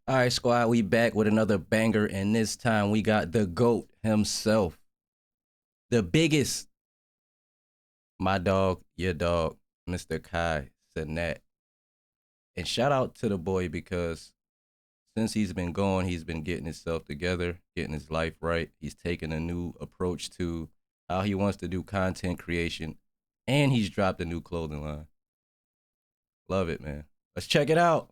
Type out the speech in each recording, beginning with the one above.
All right, squad, we back with another banger, and this time we got the GOAT himself, the biggest, my dog, your dog, Mr. Kai Cenat. And shout out to the boy because since he's been gone, he's been getting himself together, getting his life right. He's taken a new approach to how he wants to do content creation, and he's dropped a new clothing line. Love it, man. Let's check it out.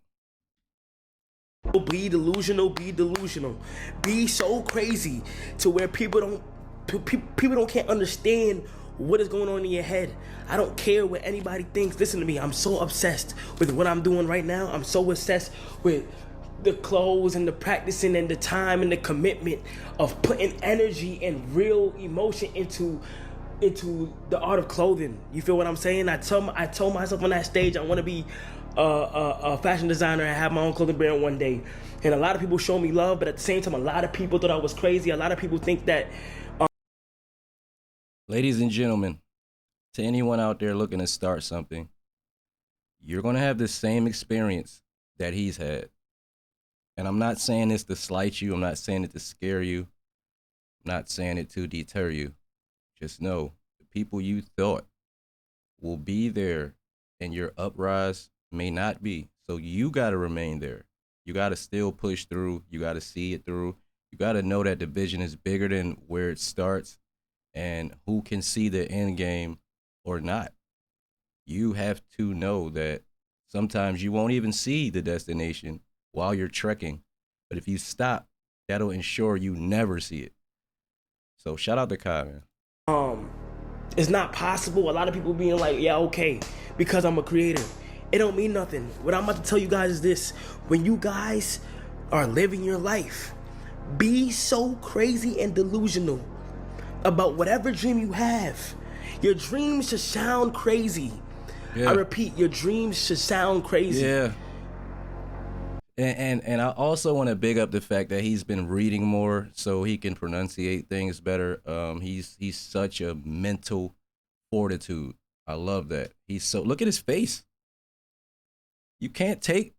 Be delusional, be delusional. Be so crazy to where people don't can't understand what is going on in your head. I don't care what anybody thinks. Listen to me. I'm so obsessed with what I'm doing right now. I'm so obsessed with the clothes and the practicing and the time and the commitment of putting energy and real emotion into the art of clothing. You feel what I'm saying? I told myself on that stage I want to be a fashion designer and have my own clothing brand one day. And a lot of people show me love, but at the same time, a lot of people thought I was crazy. A lot of people think that. Ladies and gentlemen, to anyone out there looking to start something, you're going to have the same experience that he's had. And I'm not saying this to slight you. I'm not saying it to scare you. I'm not saying it to deter you. Just know the people you thought will be there and your uprise may not be. So you got to remain there. You got to still push through. You got to see it through. You got to know that the vision is bigger than where it starts and who can see the end game or not. You have to know that sometimes you won't even see the destination while you're trekking. But if you stop, that'll ensure you never see it. So shout out to Kai, man. It's not possible. A lot of people being like, yeah, okay, because I'm a creator. It don't mean nothing. What I'm about to tell you guys is this. When you guys are living your life, be so crazy and delusional about whatever dream you have. Your dreams should sound crazy. Yeah. I repeat, your dreams should sound crazy. Yeah. And I also want to big up the fact that he's been reading more so he can pronunciate things better. He's such a mental fortitude. I love that. Look at his face. You can't take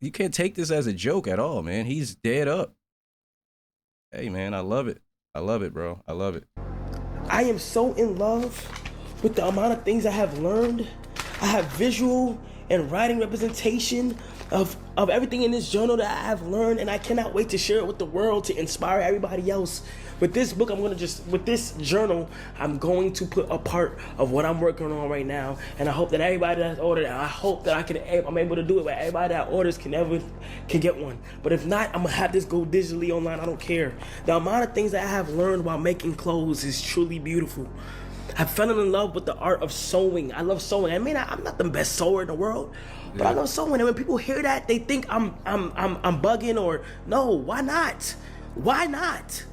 this as a joke at all, man. He's dead up. Hey man, I love it. I love it, bro. I love it. I am so in love with the amount of things I have learned. I have visual and writing representation of everything in this journal that I have learned, and I cannot wait to share it with the world to inspire everybody else. With this book, with this journal, I'm going to put a part of what I'm working on right now, and I hope that everybody that's ordered, I hope that I'm able to do it, but everybody that orders can get one. But if not, I'm gonna have this go digitally online. I don't care. The amount of things that I have learned while making clothes is truly beautiful. I fell in love with the art of sewing. I love sewing. I mean, I'm not the best sewer in the world, but I love sewing. And when people hear that, they think I'm bugging or no. Why not? Why not?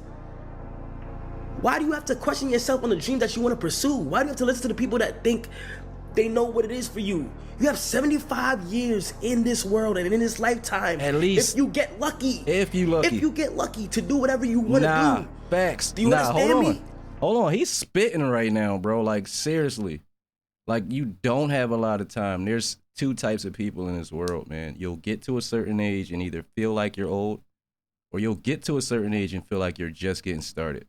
Why do you have to question yourself on the dream that you want to pursue? Why do you have to listen to the people that think they know what it is for you? You have 75 years in this world and in this lifetime. At least. If you get lucky. If you get lucky to do whatever you want to do. Facts. Do you understand me? Hold on, he's spitting right now, bro. Like, seriously. Like, you don't have a lot of time. There's two types of people in this world, man. You'll get to a certain age and either feel like you're old, or you'll get to a certain age and feel like you're just getting started.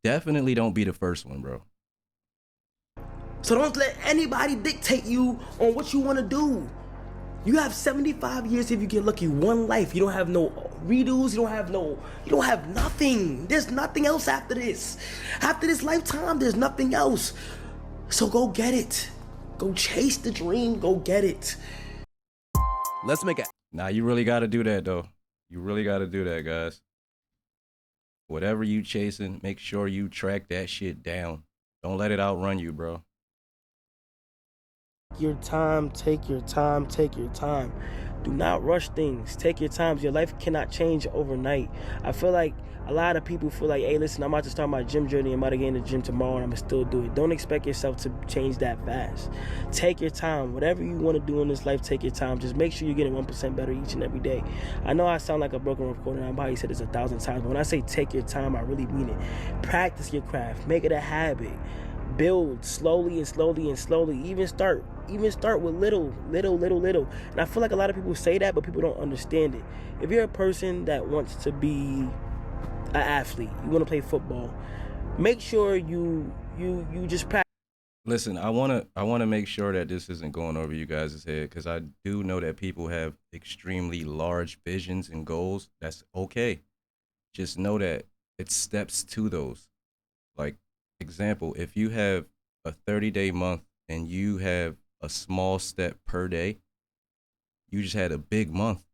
Definitely don't be the first one, bro. So don't let anybody dictate you on what you want to do. You have 75 years if you get lucky, one life. You don't have no redos, you don't have nothing. There's nothing else after this. After this lifetime, there's nothing else. So go get it. Go chase the dream, go get it. Let's make it. Nah, you really gotta do that though. You really gotta do that, guys. Whatever you chasing, make sure you track that shit down. Don't let it outrun you, bro. Your time, take your time, take your time. Do not rush things. Take your time. Your life cannot change overnight. I feel like a lot of people feel like, hey, listen, I'm about to start my gym journey. I'm about to get in the gym tomorrow and I'm going to still do it. Don't expect yourself to change that fast. Take your time. Whatever you want to do in this life, take your time. Just make sure you're getting 1% better each and every day. I know I sound like a broken recorder and I probably said this 1,000 times, but when I say take your time, I really mean it. Practice your craft. Make it a habit. build slowly and slowly and slowly. Even start with little. And I feel like a lot of people say that, but people don't understand it. If you're a person that wants to be an athlete, you want to play football, make sure you just practice. Listen, I wanna make sure that this isn't going over you guys' head, because I do know that people have extremely large visions and goals. That's okay. Just know that it's steps to those. Like, example, if you have a 30-day month and you have a small step per day, you just had a big month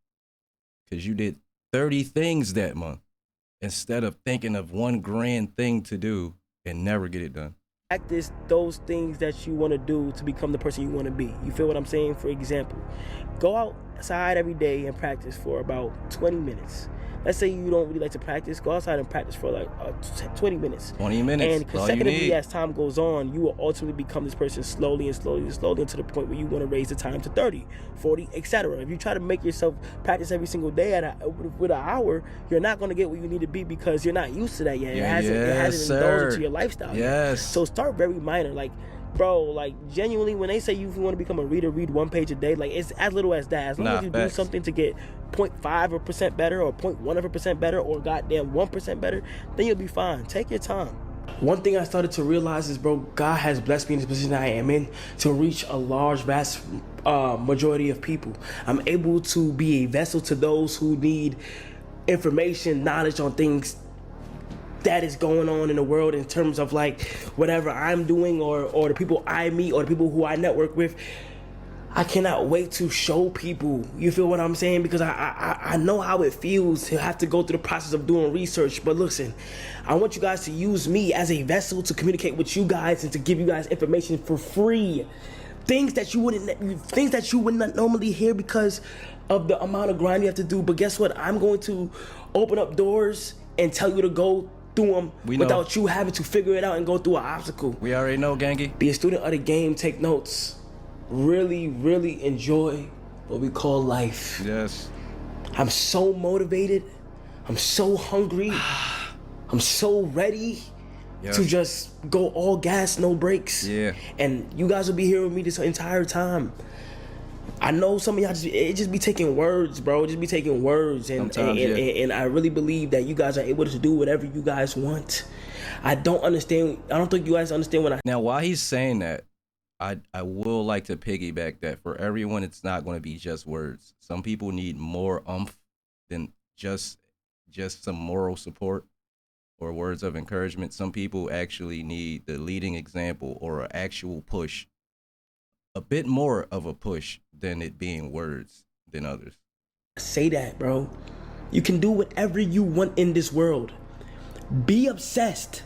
because you did 30 things that month instead of thinking of one grand thing to do and never get it done. Practice those things that you want to do to become the person you want to be. You feel what I'm saying? For example, go outside every day and practice for about 20 minutes. Let's say you don't really like to practice, go outside and practice for like 20 minutes. 20 minutes. And consecutively, as time goes on, you will ultimately become this person slowly until the point where you want to raise the time to 30, 40, etc. If you try to make yourself practice every single day with an hour, you're not going to get where you need to be because you're not used to that yet. It hasn't indulged into your lifestyle yet. So start very minor. Like, bro, like, genuinely, when they say you want to become a reader, read 1 page a day, like, it's as little as that. As long as you do something to get 0.5% better or 0.1% better or goddamn 1% better, then you'll be fine. Take your time. One thing I started to realize is, bro, God has blessed me in this position I am in to reach a large, vast majority of people. I'm able to be a vessel to those who need information, knowledge on things that is going on in the world in terms of like whatever I'm doing or the people I meet or the people who I network with. I cannot wait to show people, you feel what I'm saying? Because I know how it feels to have to go through the process of doing research. But listen, I want you guys to use me as a vessel to communicate with you guys and to give you guys information for free. Things that you would not normally hear because of the amount of grind you have to do. But guess what? I'm going to open up doors and tell you to go through them without you having to figure it out and go through an obstacle. We already know, Gangy. Be a student of the game, take notes. Really, really enjoy what we call life. Yes. I'm so motivated. I'm so hungry. I'm so ready to just go all gas, no brakes. Yeah. And you guys will be here with me this entire time. I know some of y'all just be taking words, bro. Just be taking words, and I really believe that you guys are able to do whatever you guys want. I don't think you guys understand Now, while he's saying that, I will like to piggyback that for everyone, it's not going to be just words. Some people need more oomph than just some moral support or words of encouragement. Some people actually need the leading example or an actual push. A bit more of a push than it being words than others. Say that, bro. You can do whatever you want in this world. Be obsessed.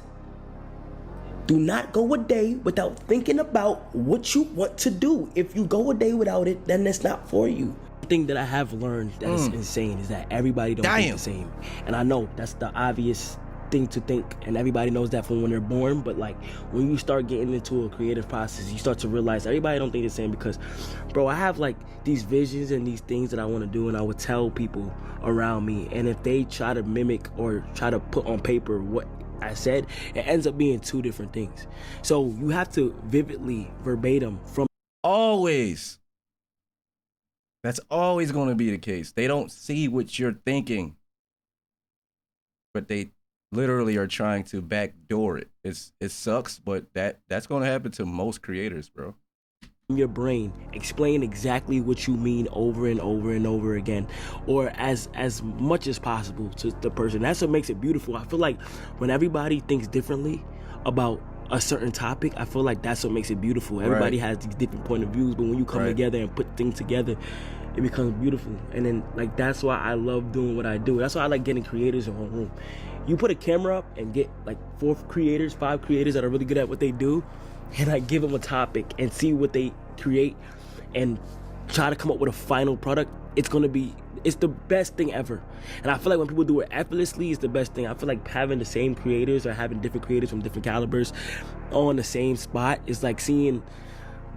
Do not go a day without thinking about what you want to do. If you go a day without it, then that's not for you. The thing that I have learned that is insane is that everybody don't think the same. And I know that's the obvious thing to think, and everybody knows that from when they're born, but like when you start getting into a creative process, you start to realize everybody don't think the same. Because, bro, I have like these visions and these things that I want to do, and I would tell people around me, and if they try to mimic or try to put on paper what I said, it ends up being two different things. So you have to vividly, verbatim from always. That's always going to be the case. They don't see what you're thinking, but they literally are trying to backdoor it. It sucks, but that's going to happen to most creators, bro. Your brain, explain exactly what you mean over and over and over again, or as much as possible to the person. That's what makes it beautiful. I feel like when everybody thinks differently about a certain topic, I feel like that's what makes it beautiful. Everybody has these different point of views, but when you come together and put things together, it becomes beautiful. And then, like, that's why I love doing what I do. That's why I like getting creators in one room. You put a camera up and get like 5 creators that are really good at what they do, and I give them a topic and see what they create and try to come up with a final product. It's the best thing ever. And I feel like when people do it effortlessly, it's the best thing. I feel like having the same creators or having different creators from different calibers on the same spot is like seeing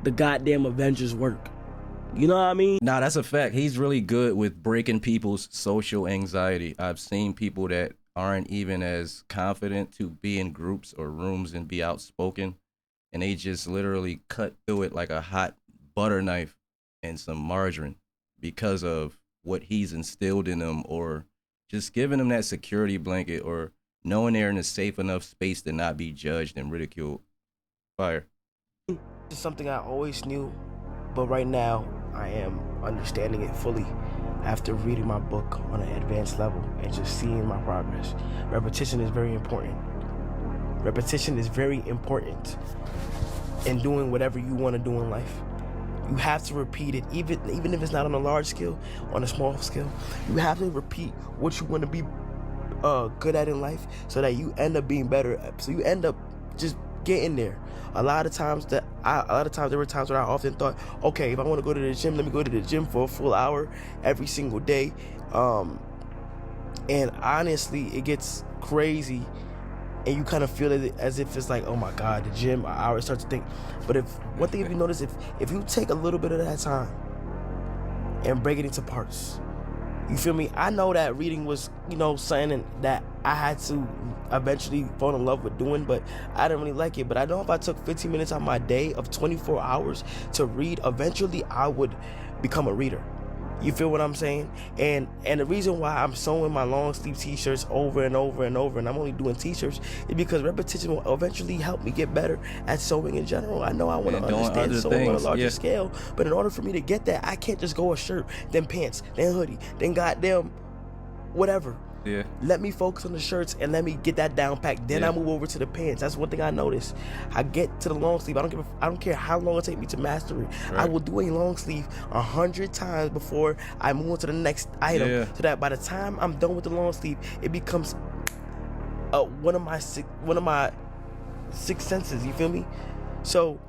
the goddamn Avengers work. You know what I mean? Nah, that's a fact. He's really good with breaking people's social anxiety. I've seen people that aren't even as confident to be in groups or rooms and be outspoken. and they just literally cut through it like a hot butter knife and some margarine because of what he's instilled in them, or just giving them that security blanket, or knowing they're in a safe enough space to not be judged and ridiculed. Fire. It's something I always knew, but right now I am understanding it fully after reading my book on an advanced level and just seeing my progress. Repetition is very important. Repetition is very important in doing whatever you want to do in life. You have to repeat it, even if it's not on a large scale, on a small scale. You have to repeat what you want to be good at in life, so that you end up being better. So you end up just getting there. A lot of times there were times where I often thought, okay, if I want to go to the gym, let me go to the gym for a full hour every single day. And honestly, it gets crazy, and you kind of feel it as if it's like, oh my God, the gym, I always start to think. But one thing, if you notice, if you take a little bit of that time and break it into parts, you feel me? I know that reading was, something that I had to eventually fall in love with doing, but I didn't really like it. But I know if I took 15 minutes out of my day of 24 hours to read, eventually I would become a reader. You feel what I'm saying? And the reason why I'm sewing my long sleeve t-shirts over and over and over, and I'm only doing t-shirts, is because repetition will eventually help me get better at sewing in general. I know I want to understand sewing on a larger scale, but in order for me to get that, I can't just go a shirt, then pants, then hoodie, then goddamn whatever. Yeah. Let me focus on the shirts and let me get that down packed. Then I move over to the pants. That's one thing I noticed. I get to the long sleeve. I don't care how long it takes me to master it. Right. I will do a long sleeve 100 times before I move on to the next item, so that by the time I'm done with the long sleeve, it becomes one of my sixth senses. You feel me? So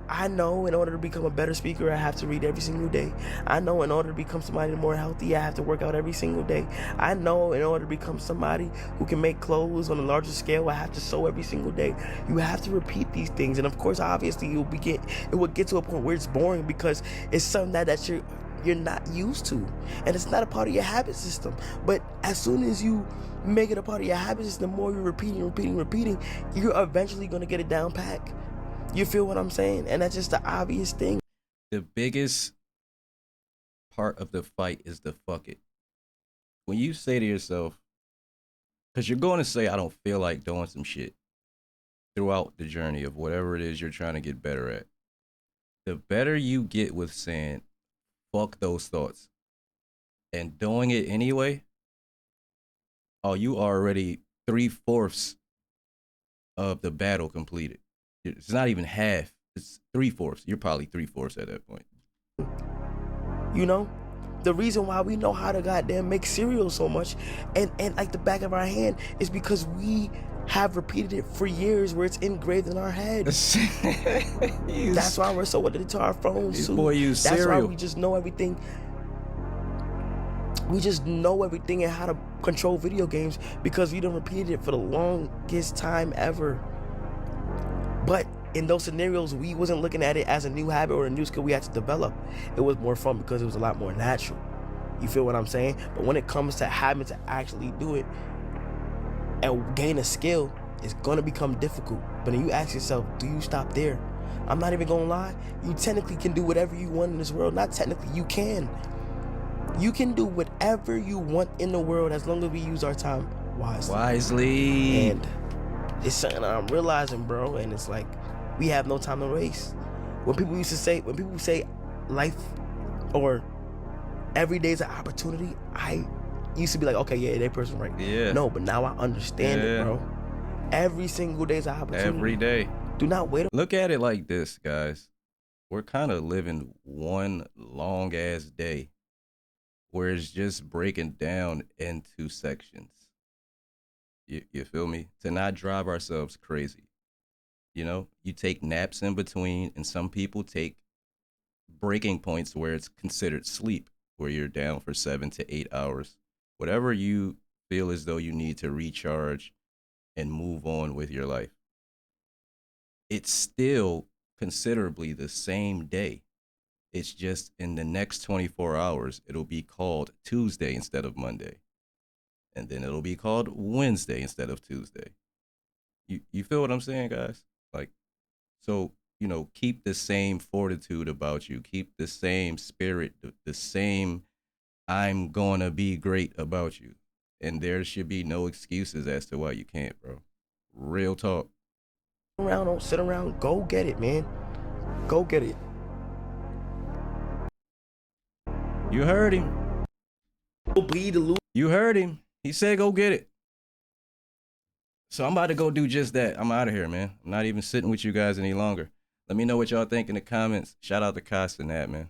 I know in order to become a better speaker, I have to read every single day. I know in order to become somebody more healthy, I have to work out every single day. I know in order to become somebody who can make clothes on a larger scale, I have to sew every single day. You have to repeat these things, and of course, obviously, it will get to a point where it's boring, because it's something that you're not used to, and it's not a part of your habit system. But as soon as you make it a part of your habit system, the more you're repeating, you're eventually going to get it down pat. You feel what I'm saying? And that's just the obvious thing. The biggest part of the fight is the fuck it. When you say to yourself, because you're going to say, I don't feel like doing some shit throughout the journey of whatever it is you're trying to get better at. The better you get with saying, fuck those thoughts, and doing it anyway, you are already 3/4 of the battle completed. It's not even half. It's 3/4. You're probably 3/4 at that point. The reason why we know how to goddamn make cereal so much and like the back of our hand is because we have repeated it for years, where it's engraved in our head. That's why we're so addicted to our phones too. Boy, use That's cereal. why we just know everything. We just know everything and how to control video games, because we done repeated it for the longest time ever. But in those scenarios, we wasn't looking at it as a new habit or a new skill we had to develop. It was more fun because it was a lot more natural. You feel what I'm saying? But when it comes to having to actually do it and gain a skill, it's going to become difficult. But then you ask yourself, do you stop there? I'm not even going to lie. You technically can do whatever you want in this world. Not technically, you can. You can do whatever you want in the world as long as we use our time wisely. And it's something I'm realizing, bro, and it's like, we have no time to waste. When people say life or every day is an opportunity, I used to be like, okay, yeah, that person right. Yeah. No, but now I understand it, bro. Every single day is an opportunity. Every day. Do not wait. Look at it like this, guys. We're kind of living one long ass day where it's just breaking down into sections. You feel me? To not drive ourselves crazy. You take naps in between, and some people take breaking points where it's considered sleep, where you're down for 7 to 8 hours. Whatever you feel as though you need to recharge and move on with your life. It's still considerably the same day. It's just in the next 24 hours, it'll be called Tuesday instead of Monday. And then it'll be called Wednesday instead of Tuesday. You feel what I'm saying, guys? Like, So, you know, keep the same fortitude about you. Keep the same spirit, the same I'm gonna be great about you. And there should be no excuses as to why you can't, bro. Real talk. Around, don't sit around. Go get it, man. Go get it. You heard him. Bleed to lose. You heard him. He said go get it. So I'm about to go do just that. I'm out of here, man. I'm not even sitting with you guys any longer. Let me know what y'all think in the comments. Shout out to Cenat, man.